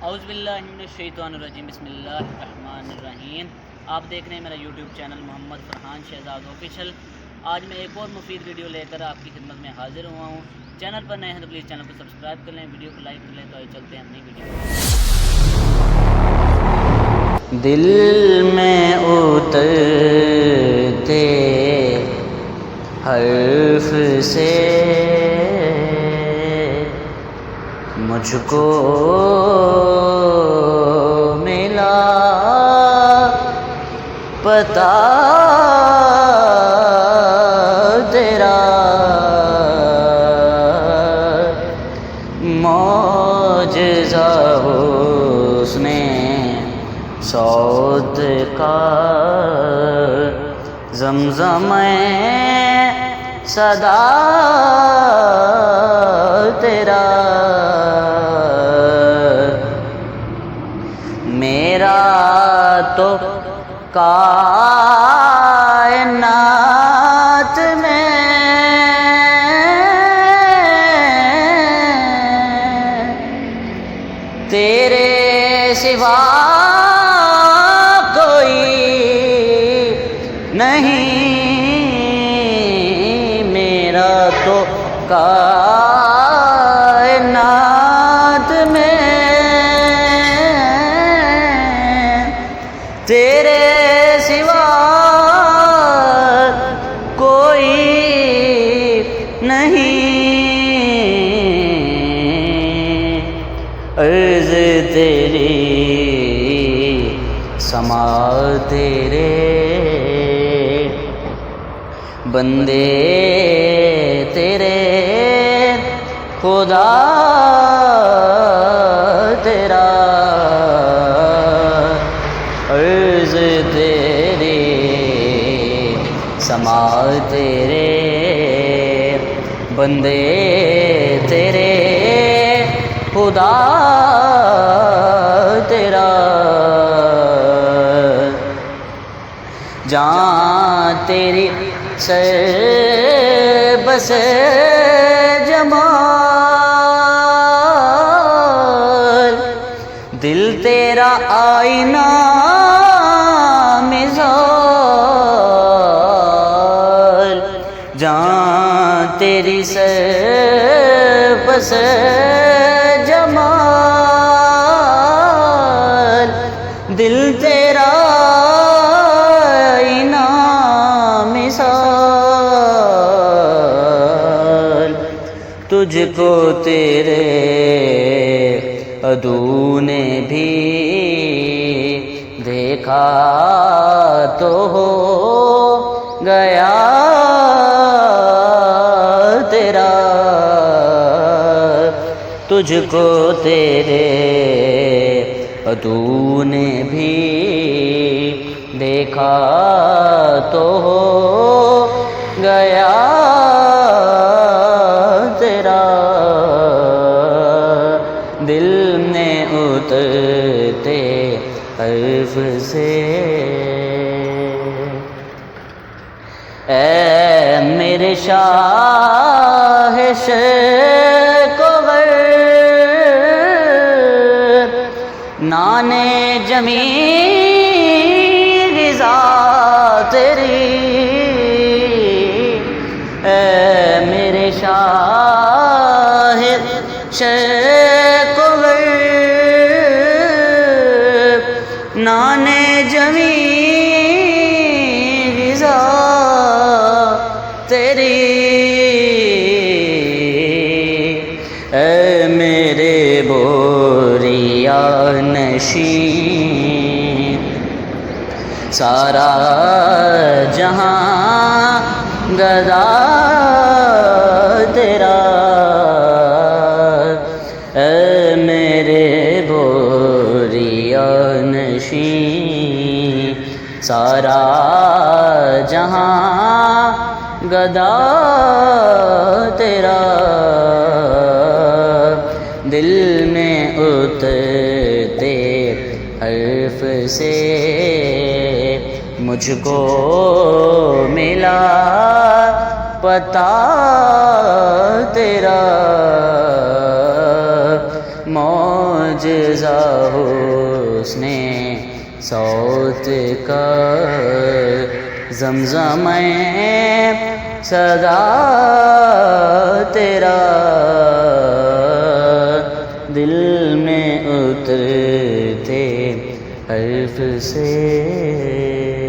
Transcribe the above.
اعوذ باللہ من الشیطان الرجیم، بسم اللہ الرحمن الرحیم۔ آپ دیکھ رہے ہیں میرا یوٹیوب چینل محمد فرحان شہزاد آفیشیل۔ آج میں ایک اور مفید ویڈیو لے کر آپ کی خدمت میں حاضر ہوا ہوں۔ چینل پر نئے ہیں تو پلیز چینل کو سبسکرائب کر لیں، ویڈیو کو لائک کر لیں۔ تو آئیے چلتے ہیں اپنی ویڈیو۔ دل میں اترتے حرف سے مجھ کو ملا پتا تیرا، معجزہ حسن صوت کا، زمزم صدا تیرا، میرا تو کائنات میں تیرے سوا کوئی نہیں، میرا تو کائنات میں تیرے سوا کوئی نہیں، عرض تیری سما تیرے، بندے تیرے، خدا تیرا، عرض تیری سما تیرے، بندے تیرے، خدا تیرا، جہاں تیری سر بس جمال، دل تیرا آئینہ مثال، جہاں تیری سر بس جمال، دل تیرا آئینہ مثال، تجھ کو تیرے عدو نے بھی دیکھا تو ہو گیا تیرا، تجھ کو تیرے عدو نے بھی دیکھا تو ہو گیا تیرا، دل میں اترتے حرف سے اے میرے شاہ شوق و غر، نانے جمیل غذا تیری، اے میرے شاہ شوق و غر، نانے جمیل غذا تیری، اے میرے بوریا نشین، سارا جہاں گدا تیرا، اے میرے بوریا نشین، سارا جہاں گدا تیرا، دل میں اترتے حرف سے مجھ کو ملا پتا تیرا، معجزہ حسن صوت کا، زمزم صدا تیرا دل میں اترتے حرف سے